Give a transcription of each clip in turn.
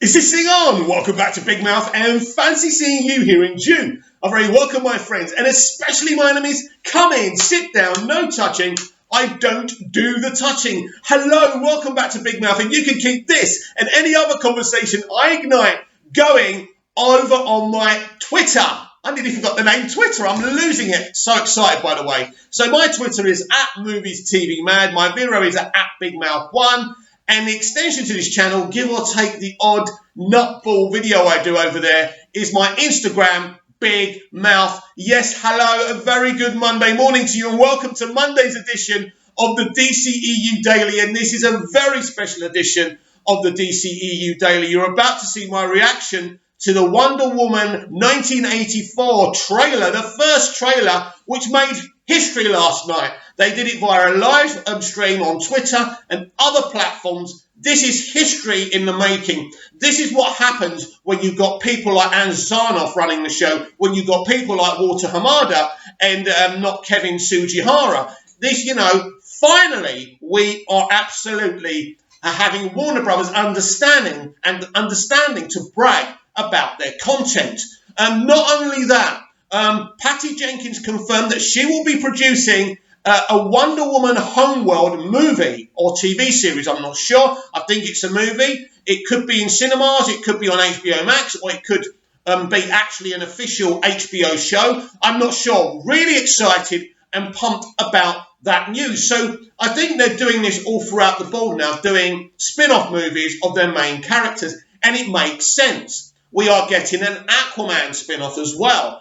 Is this thing on? Welcome back to Big Mouth and fancy seeing you here in June. I'm very welcome, my friends, and especially my enemies. Come in, sit down, no touching. I don't do the touching. Hello, welcome back to Big Mouth, and you can keep this and any other conversation I ignite going over on my Twitter. I nearly forgot the name Twitter. I'm losing it. So excited, by the way. So my Twitter is @MoviesTVMad. My Vero is at BigMouth1. And the extension to this channel, give or take the odd nutball video I do over there, is my Instagram, Big Mouth. Yes, hello, a very good Monday morning to you, and welcome to Monday's edition of the DCEU Daily. And this is a very special edition of the DCEU Daily. You're about to see my reaction to the Wonder Woman 1984 trailer, the first trailer which made history last night. They did it via a live stream on Twitter and other platforms. This is history in the making. This is what happens when you've got people like Ann Zarnoff running the show, when you've got people like Walter Hamada and not Kevin Sujihara. This, finally, we are absolutely having Warner Brothers understanding to brag about their content. Not only that, Patty Jenkins confirmed that she will be producing a Wonder Woman Homeworld movie or TV series. I'm not sure. I think it's a movie. It could be in cinemas. It could be on HBO Max, or it could be actually an official HBO show. I'm not sure. Really excited and pumped about that news. So I think they're doing this all throughout the board now, doing spin-off movies of their main characters, and it makes sense. We are getting an Aquaman spin-off as well.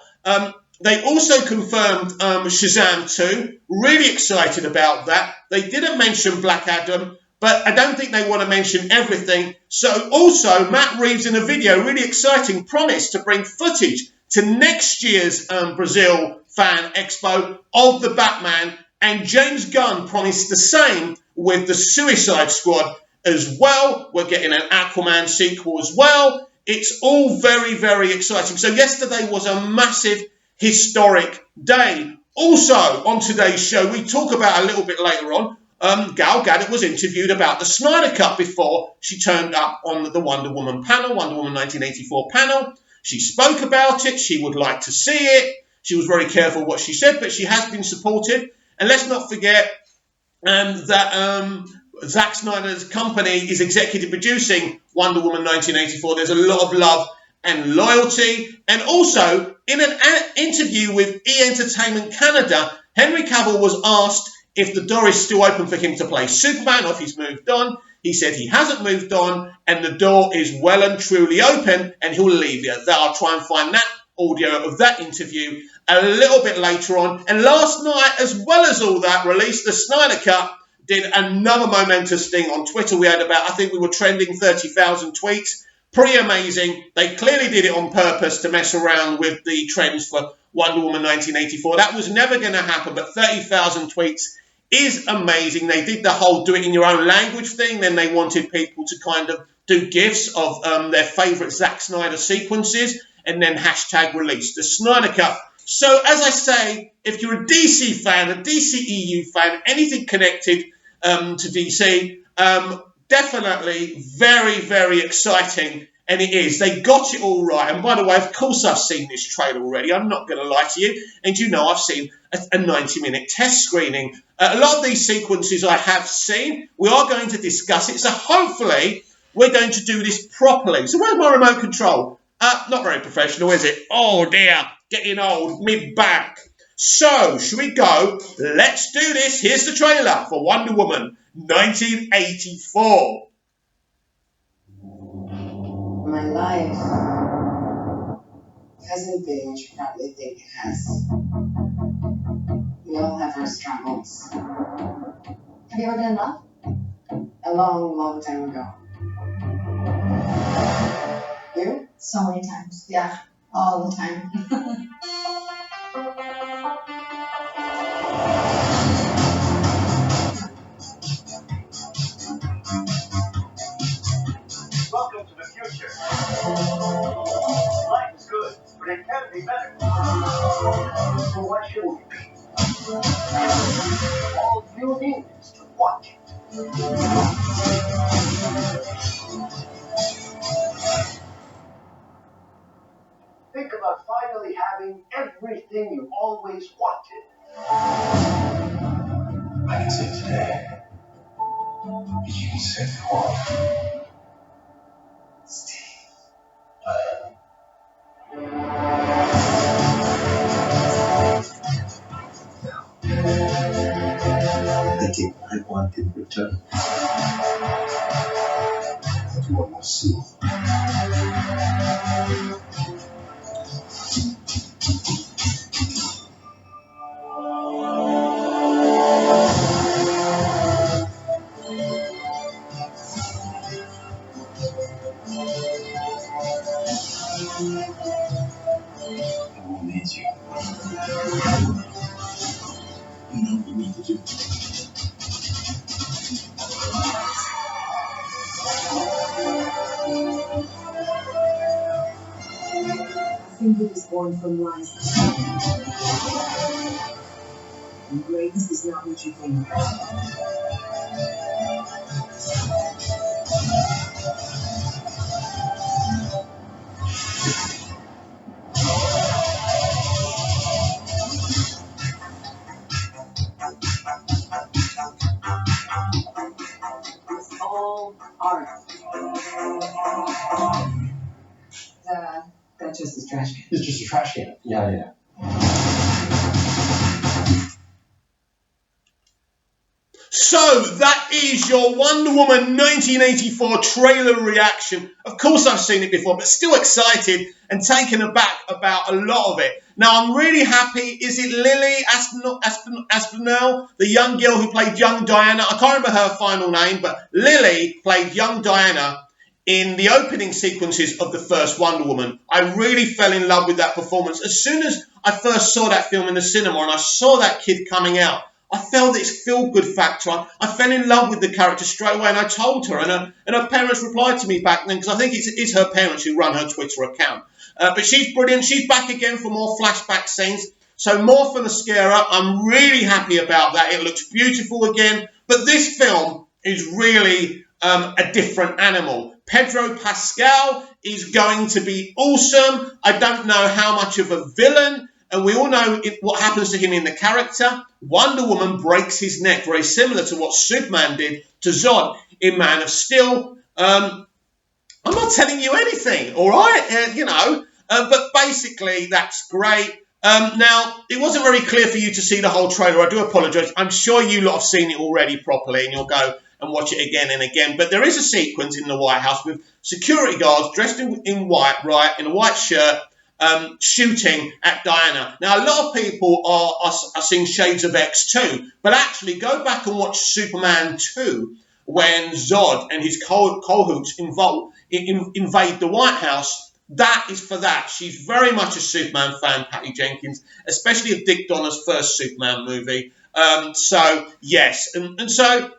They also confirmed Shazam 2. Really excited about that. They didn't mention Black Adam, but I don't think they want to mention everything. So also, Matt Reeves in a video, really exciting, promised to bring footage to next year's Brazil Fan Expo of the Batman. And James Gunn promised the same with the Suicide Squad as well. We're getting an Aquaman sequel as well. It's all very, very exciting. So yesterday was a massive historic day. Also, on today's show, we talk about a little bit later on, Gal Gadot was interviewed about the Snyder Cut before she turned up on the Wonder Woman panel, Wonder Woman 1984 panel. She spoke about it. She would like to see it. She was very careful what she said, but she has been supportive. And let's not forget that Zack Snyder's company is executive producing Wonder Woman 1984. There's a lot of love and loyalty. And also, in an interview with E! Entertainment Canada, Henry Cavill was asked if the door is still open for him to play Superman or if he's moved on. He said he hasn't moved on and the door is well and truly open and he'll leave you. I'll try and find that audio of that interview a little bit later on. And last night, as well as all that, released the Snyder Cut, did another momentous thing on Twitter. We had I think we were trending 30,000 tweets. Pretty amazing. They clearly did it on purpose to mess around with the trends for Wonder Woman 1984. That was never going to happen, but 30,000 tweets is amazing. They did the whole do it in your own language thing. Then they wanted people to kind of do GIFs of their favourite Zack Snyder sequences and then hashtag release the Snyder Cut. So as I say, if you're a DC fan, a DCEU fan, anything connected to DC, definitely very, very exciting, and it is. They got it all right. And by the way, of course I've seen this trailer already. I'm not going to lie to you. And I've seen a 90-minute test screening. A lot of these sequences I have seen. We are going to discuss it. So hopefully we're going to do this properly. So where's my remote control? Not very professional, is it? Oh, dear. Getting old. Mid-back. So, should we go? Let's do this. Here's the trailer for Wonder Woman 1984. My life hasn't been what you probably think it has. We all have our struggles. Have you ever been in love? A long, long time ago. You? So many times. Yeah, all the time. Welcome to the future. Life is good, but it can be better. So what should we be? All you need is to watch. everything you always wanted. I can say today, but you can say tomorrow. Steve. I get what I want in return. But one more soon. I won't need you. You know what you need to do. I think he was born from lies. And greatness is not what you think. It's all art. That's just a trash can. It's just a trash can. Yeah. So that is your Wonder Woman 1984 trailer reaction. Of course I've seen it before, but still excited and taken aback about a lot of it. Now I'm really happy. Is it Lily Aspinall, the young girl who played young Diana? I can't remember her final name, but Lily played young Diana in the opening sequences of the first Wonder Woman. I really fell in love with that performance. As soon as I first saw that film in the cinema and I saw that kid coming out, I felt this feel-good factor. I fell in love with the character straight away, and I told her, and her parents replied to me back then, because I think it's her parents who run her Twitter account. But she's brilliant. She's back again for more flashback scenes. So more for mascara. I'm really happy about that. It looks beautiful again. But this film is really a different animal. Pedro Pascal is going to be awesome. I don't know how much of a villain. And we all know what happens to him in the character. Wonder Woman breaks his neck, very similar to what Superman did to Zod in Man of Steel. I'm not telling you anything, all right? But basically, that's great. Now, it wasn't very clear for you to see the whole trailer. I do apologise. I'm sure you lot have seen it already properly, and you'll go and watch it again and again. But there is a sequence in the White House with security guards dressed in white, right, in a white shirt, shooting at Diana. Now, a lot of people are seeing shades of X too, but actually go back and watch Superman 2 when Zod and his cohorts invade the White House. That is for that. She's very much a Superman fan, Patty Jenkins, especially of Dick Donner's first Superman movie. So, yes. And so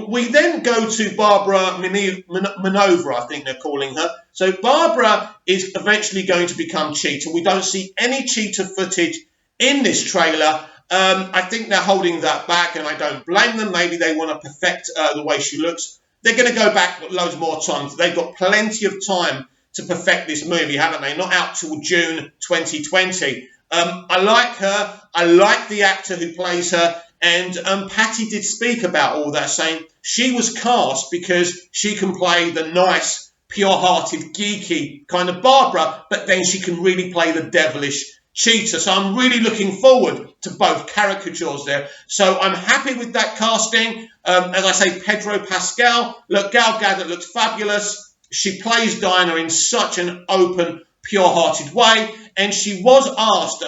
we then go to Barbara Minerva, I think they're calling her. So Barbara is eventually going to become Cheetah. We don't see any Cheetah footage in this trailer. I think they're holding that back, and I don't blame them. Maybe they want to perfect the way she looks. They're going to go back loads more times. They've got plenty of time to perfect this movie, haven't they? Not out till June 2020. I like her. I like the actor who plays her. And Patty did speak about all that, saying she was cast because she can play the nice, pure-hearted, geeky kind of Barbara, but then she can really play the devilish Cheetah. So I'm really looking forward to both caricatures there. So I'm happy with that casting. As I say, Pedro Pascal. Look, Gal Gadot looks fabulous. She plays Diana in such an open, pure-hearted way. And she was asked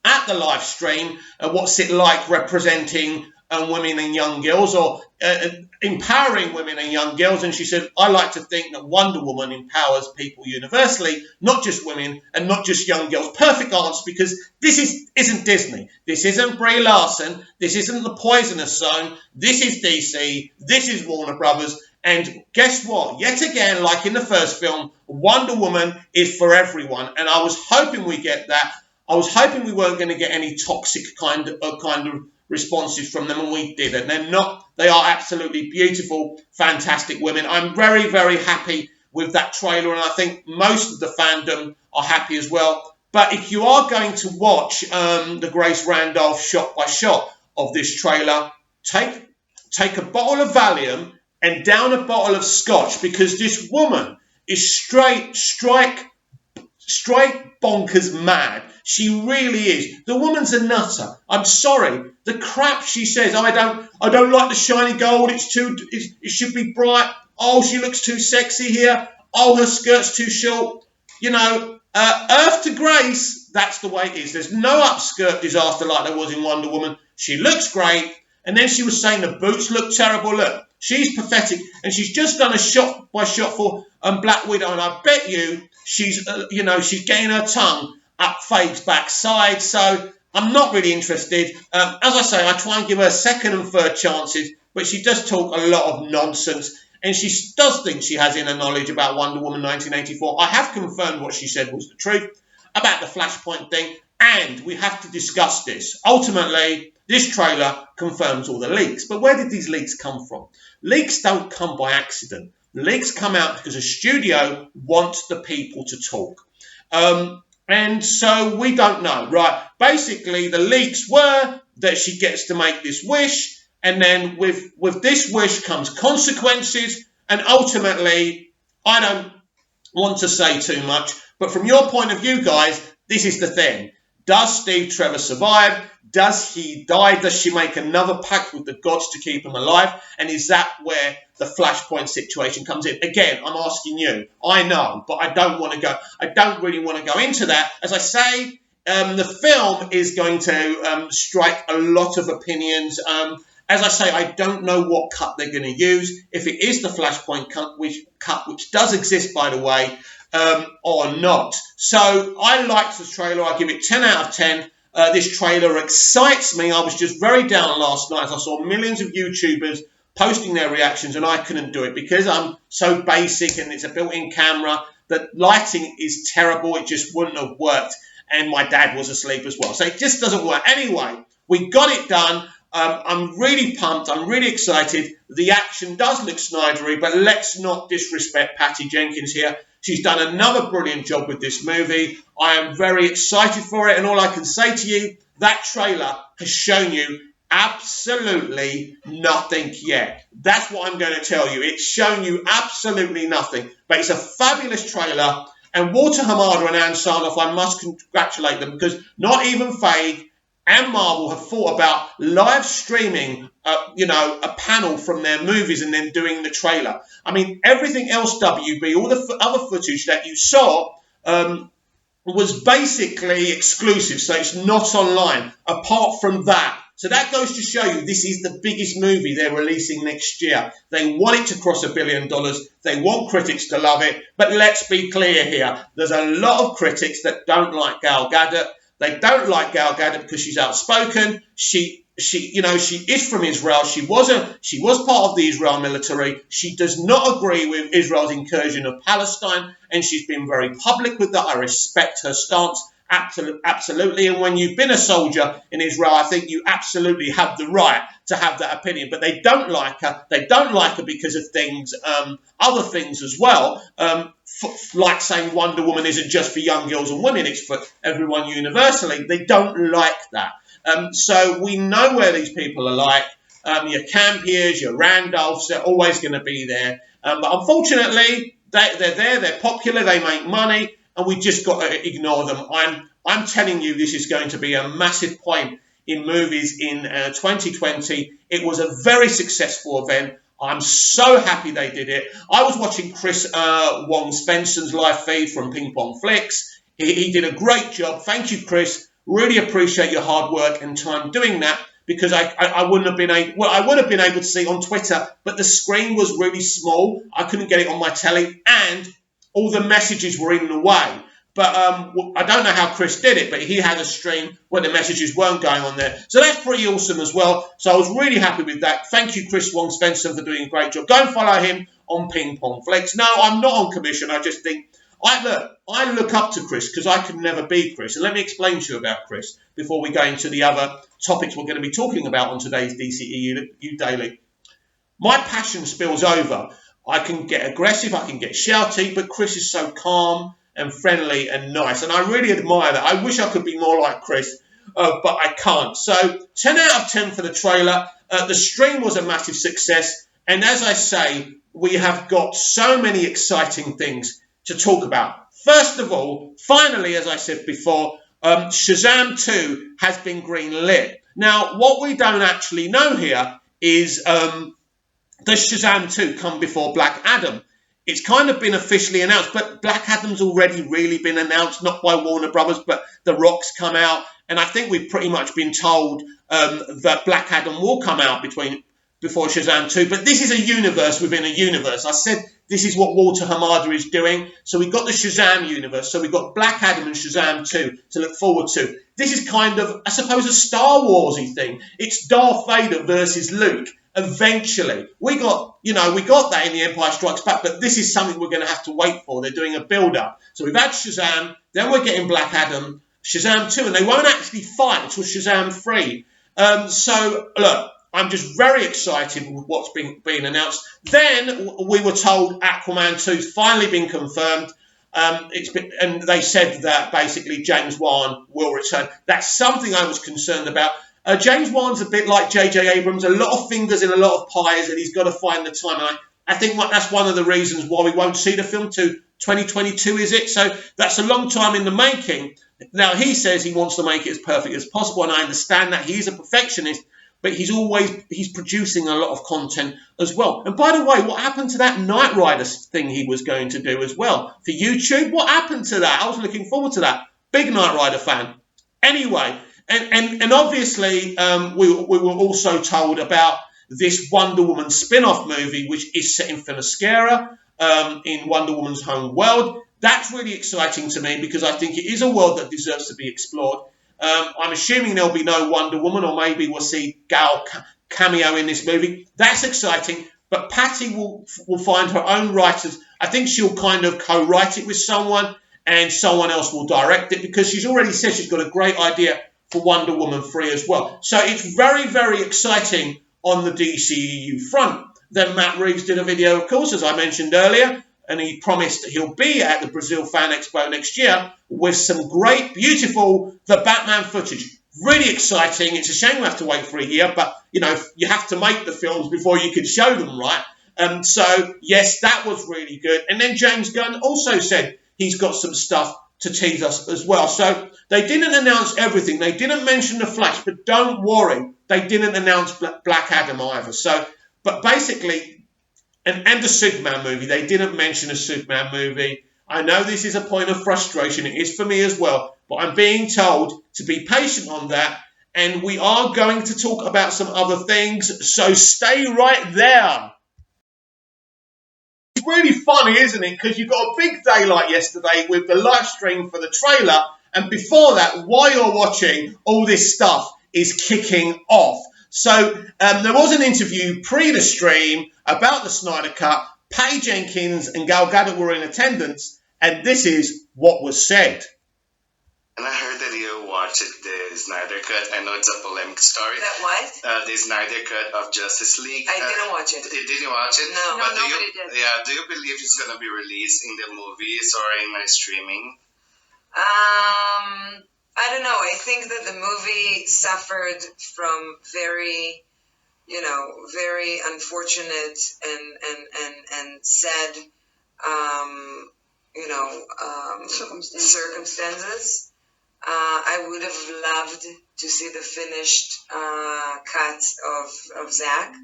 at the live stream, what's it like representing women and young girls, or empowering women and young girls? And she said, I like to think that Wonder Woman empowers people universally, not just women and not just young girls. Perfect answer, because this isn't Disney. This isn't Brie Larson. This isn't the Poisonous Zone. This is DC. This is Warner Brothers. And guess what? Yet again, like in the first film, Wonder Woman is for everyone. And I was hoping we get that. I was hoping we weren't going to get any toxic kind of responses from them, and we didn't. They're not. They are absolutely beautiful, fantastic women. I'm very, very happy with that trailer, and I think most of the fandom are happy as well. But if you are going to watch the Grace Randolph shot by shot of this trailer, take a bottle of Valium and down a bottle of Scotch, because this woman is strike bonkers mad. She really is. The woman's a nutter. I'm sorry. The crap she says. I don't like the shiny gold. It should be bright. Oh, she looks too sexy here. Oh, her skirt's too short. You know, Earth to Grace, that's the way it is. There's no upskirt disaster like there was in Wonder Woman. She looks great. And then she was saying the boots look terrible. Look, she's pathetic. And she's just done a shot by shot for Black Widow. And I bet you she's getting her tongue up Faye's backside. So I'm not really interested. As I say, I try and give her second and third chances. But she does talk a lot of nonsense. And she does think she has inner knowledge about Wonder Woman 1984. I have confirmed what she said was the truth about the Flashpoint thing. And we have to discuss this. Ultimately, this trailer confirms all the leaks. But where did these leaks come from? Leaks don't come by accident. Leaks come out because a studio wants the people to talk. And so we don't know, right? Basically, the leaks were that she gets to make this wish. And then with this wish comes consequences. And ultimately, I don't want to say too much. But from your point of view, guys, this is the thing. Does Steve Trevor survive? Does he die? Does she make another pact with the gods to keep him alive? And is that where the Flashpoint situation comes in? Again, I'm asking you. I know, but I don't really want to go into that. As I say, the film is going to strike a lot of opinions. As I say, I don't know what cut they're going to use. If it is the Flashpoint cut, which does exist, by the way, or not. So I liked the trailer. I give it 10 out of 10. This trailer excites me. I was just very down last night as I saw millions of YouTubers posting their reactions, and I couldn't do it because I'm so basic and it's a built-in camera. The lighting is terrible. It just wouldn't have worked. And my dad was asleep as well. So it just doesn't work. Anyway, we got it done. I'm really pumped. I'm really excited. The action does look Snydery, but let's not disrespect Patty Jenkins here. She's done another brilliant job with this movie. I am very excited for it. And all I can say to you, that trailer has shown you absolutely nothing yet. That's what I'm going to tell you. It's shown you absolutely nothing. But it's a fabulous trailer. And Walter Hamada and Ann Sarnoff, I must congratulate them, because not even Feige and Marvel have thought about live streaming, a panel from their movies and then doing the trailer. I mean, everything else, WB, all the other footage that you saw was basically exclusive, so it's not online, apart from that. So that goes to show you this is the biggest movie they're releasing next year. They want it to cross $1 billion. They want critics to love it. But let's be clear here. There's a lot of critics that don't like Gal Gadot. They don't like Gal Gadot because she's outspoken. She is from Israel. She was part of the Israel military. She does not agree with Israel's incursion of Palestine, and she's been very public with that. I respect her stance. Absolutely. And when you've been a soldier in Israel, I think you absolutely have the right to have that opinion. But they don't like her. They don't like her because of things, other things as well. Like saying Wonder Woman isn't just for young girls and women, it's for everyone universally. They don't like that. So we know where these people are like. Your Campiers, your Randolphs, they're always going to be there. But unfortunately, they're there, they're popular, they make money, and we just got to ignore them. I'm telling you, this is going to be a massive point in movies in 2020. It was a very successful event. I'm so happy they did it. I was watching Chris Wong Spencer's live feed from Ping Pong Flicks. He did a great job. Thank you, Chris. Really appreciate your hard work and time doing that, because I wouldn't have been able, well, I would have been able to see on Twitter, but the screen was really small. I couldn't get it on my telly, and all the messages were in the way. But I don't know how Chris did it, but he had a stream where the messages weren't going on there. So that's pretty awesome as well. So I was really happy with that. Thank you, Chris Wong Spencer, for doing a great job. Go and follow him on Ping Pong Flicks. No, I'm not on commission. I just think, I look up to Chris because I could never be Chris. And let me explain to you about Chris before we go into the other topics we're going to be talking about on today's DCEU Daily. My passion spills over. I can get aggressive, I can get shouty, but Chris is so calm and friendly and nice. And I really admire that. I wish I could be more like Chris, but I can't. So 10 out of 10 for the trailer. The stream was a massive success. And as I say, we have got so many exciting things to talk about. First of all, finally, as I said before, Shazam 2 has been greenlit. Now, what we don't actually know here is, does Shazam 2 come before Black Adam? It's kind of been officially announced, but Black Adam's already really been announced, not by Warner Brothers, but The Rock's come out. And I think we've pretty much been told that Black Adam will come out before Shazam 2. But this is a universe within a universe. I said this is what Walter Hamada is doing. So we've got the Shazam universe. So we've got Black Adam and Shazam 2 to look forward to. This is kind of, I suppose, a Star Warsy thing. It's Darth Vader versus Luke. Eventually, we got that in The Empire Strikes Back, but this is something we're going to have to wait for. They're doing a build-up. So we've had Shazam, then we're getting Black Adam, Shazam 2, and they won't actually fight until Shazam 3. So, look, I'm just very excited with what's been announced. Then we were told Aquaman 2's finally been confirmed. And they said that basically James Wan will return. That's something I was concerned about. James Wan's a bit like J.J. Abrams, a lot of fingers in a lot of pies, and he's got to find the time. And I think that's one of the reasons why we won't see the film to 2022, is it? So that's a long time in the making. Now, he says he wants to make it as perfect as possible, and I understand that. He's a perfectionist, but he's producing a lot of content as well. And by the way, what happened to that Knight Rider thing he was going to do as well for YouTube? What happened to that? I was looking forward to that. Big Knight Rider fan. Anyway, and obviously we were also told about this Wonder Woman spin-off movie, which is set in Themyscira, in Wonder Woman's home world. That's really exciting to me because I think it is a world that deserves to be explored. I'm assuming there'll be no Wonder Woman, or maybe we'll see Gal cameo in this movie. That's exciting, but Patty will find her own writers. I think she'll kind of co-write it with someone, and someone else will direct it, because she's already said she's got a great idea for Wonder Woman 3 as well. So it's very, very exciting on the DCEU front. Then Matt Reeves did a video, of course, as I mentioned earlier, and he promised that he'll be at the Brazil Fan Expo next year with some great, beautiful The Batman footage. Really exciting. It's a shame we have to wait for a year, but, you have to make the films before you can show them, right? So, yes, that was really good. And then James Gunn also said he's got some stuff to tease us as well. So they didn't announce everything. They didn't mention The Flash, but don't worry, they didn't announce Black Adam either. So, but basically, and the Superman movie, they didn't mention a Superman movie. I know this is a point of frustration. It is for me as well, but I'm being told to be patient on that. And we are going to talk about some other things, so stay right there. It's really funny, isn't it? Because you've got a big day like yesterday with the live stream for the trailer, and before that, while you're watching, all this stuff is kicking off. So there was an interview pre the stream about the Snyder Cut. Patty Jenkins and Gal Gadot were in attendance, and this is what was said. And I heard that you watched the Snyder Cut. I know it's a polemic story. That what? The Snyder Cut of Justice League. I didn't watch it. You didn't watch it? No, but nobody did. Yeah, do you believe it's going to be released in the movies or in streaming? I don't know. I think that the movie suffered from very unfortunate and sad, circumstances. I would have loved to see the finished cut of Zack,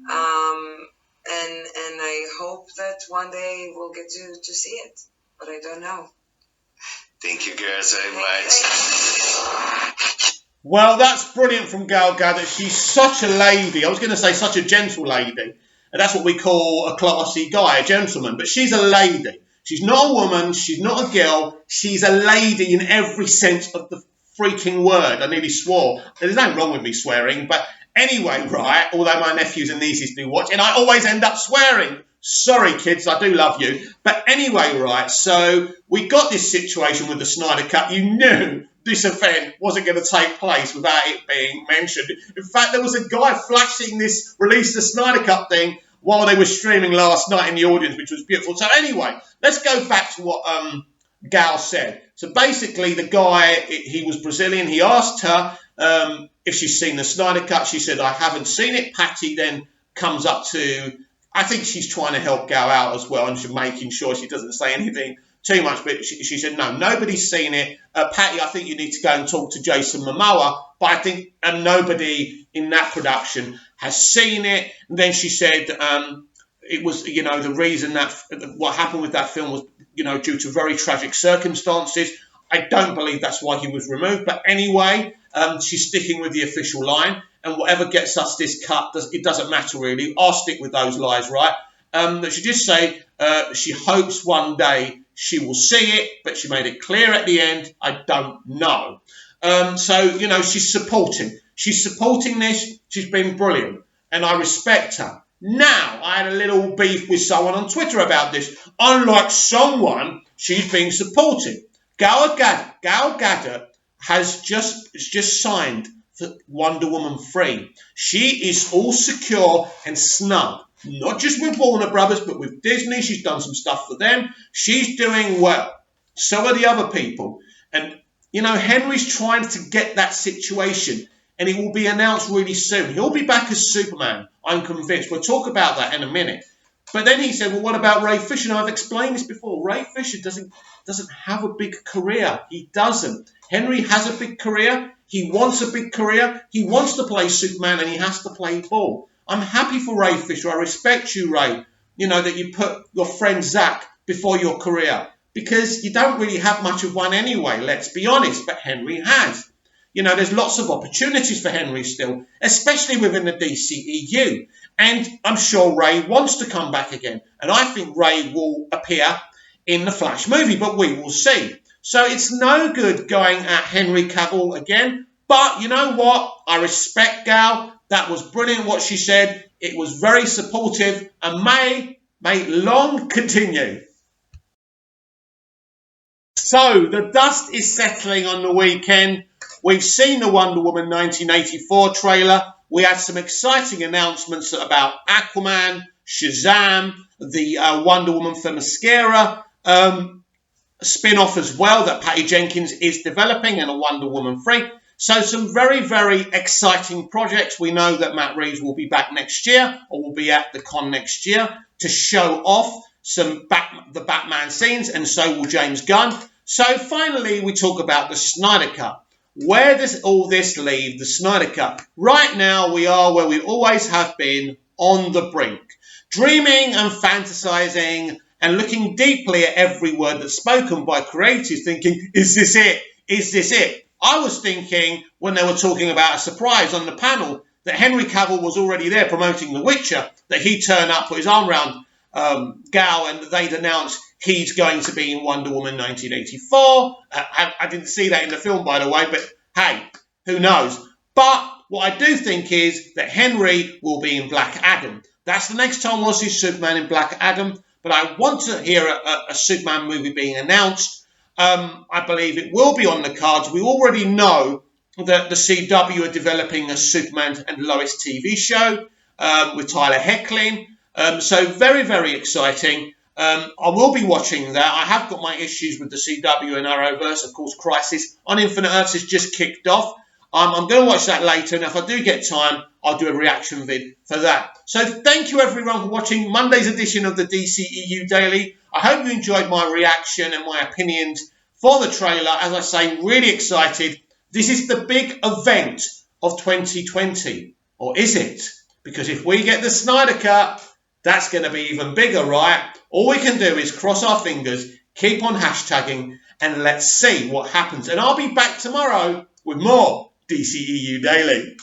and I hope that one day we'll get to see it, but I don't know. Thank you, girls, very much. Well, that's brilliant from Gal Gadot. She's such a lady. I was going to say such a gentle lady. And that's what we call a classy guy, a gentleman. But she's a lady. She's not a woman. She's not a girl. She's a lady in every sense of the freaking word. I nearly swore. There's nothing wrong with me swearing. But anyway, right, although my nephews and nieces do watch, and I always end up swearing. Sorry, kids, I do love you. But anyway, right, so we got this situation with the Snyder Cut. You knew this event wasn't going to take place without it being mentioned. In fact, there was a guy flashing this release the Snyder Cut thing while they were streaming last night in the audience, which was beautiful. So anyway, let's go back to what Gal said. So basically, the guy, he was Brazilian. He asked her if she's seen the Snyder Cut. She said, I haven't seen it. Patty then comes up to, I think she's trying to help Gal out as well, and she's making sure she doesn't say anything too much. But she said, no, nobody's seen it. Patty, I think you need to go and talk to Jason Momoa. But I think nobody in that production has seen it. And then she said it was, the reason that what happened with that film was, due to very tragic circumstances. I don't believe that's why he was removed. But anyway, she's sticking with the official line. And whatever gets us this cut, it doesn't matter really. I'll stick with those lies, right? She did say she hopes one day she will see it, but she made it clear at the end, I don't know. So, she's supporting. She's supporting this. She's been brilliant. And I respect her. Now, I had a little beef with someone on Twitter about this. Unlike someone, she's being supported. Gal Gadot has just signed for Wonder Woman 3. She is all secure and snug. Not just with Warner Brothers, but with Disney. She's done some stuff for them. She's doing well. So are the other people. And, Henry's trying to get that situation. And it will be announced really soon. He'll be back as Superman, I'm convinced. We'll talk about that in a minute. But then he said, well, what about Ray Fisher? And I've explained this before. Ray Fisher doesn't have a big career. He doesn't. Henry has a big career. He wants a big career. He wants to play Superman, and he has to play ball. I'm happy for Ray Fisher. I respect you, Ray. That you put your friend Zach before your career. Because you don't really have much of one anyway, let's be honest. But Henry has. There's lots of opportunities for Henry still, especially within the DCEU. And I'm sure Ray wants to come back again. And I think Ray will appear in the Flash movie, but we will see. So it's no good going at Henry Cavill again. But you know what? I respect Gal. That was brilliant what she said. It was very supportive and may long continue. So the dust is settling on the weekend. We've seen the Wonder Woman 1984 trailer. We had some exciting announcements about Aquaman, Shazam, the Wonder Woman for Mascara spin-off as well that Patty Jenkins is developing, and a Wonder Woman 3. So some very, very exciting projects. We know that Matt Reeves will be back next year, or will be at the con next year, to show off the Batman scenes, and so will James Gunn. So finally, we talk about the Snyder Cut. Where does all this leave the Snyder Cut? Right now, we are where we always have been, on the brink. Dreaming and fantasizing and looking deeply at every word that's spoken by creators, thinking, is this it? Is this it? I was thinking, when they were talking about a surprise on the panel, that Henry Cavill was already there promoting The Witcher, that he'd turn up, put his arm around Gal, and they'd announce he's going to be in Wonder Woman 1984. I didn't see that in the film, by the way, but hey, who knows? But what I do think is that Henry will be in Black Adam. That's the next time we'll see Superman in Black Adam, but I want to hear a Superman movie being announced. I believe it will be on the cards. We already know that the CW are developing a Superman and Lois TV show with Tyler Hoechlin. So very, very exciting. I will be watching that. I have got my issues with the CW and Arrowverse. Of course, Crisis on Infinite Earths has just kicked off. I'm going to watch that later, and if I do get time, I'll do a reaction vid for that. So thank you, everyone, for watching Monday's edition of the DCEU Daily. I hope you enjoyed my reaction and my opinions for the trailer. As I say, really excited. This is the big event of 2020. Or is it? Because if we get the Snyder Cut, that's going to be even bigger, right? All we can do is cross our fingers, keep on hashtagging, and let's see what happens. And I'll be back tomorrow with more DCEU Daily.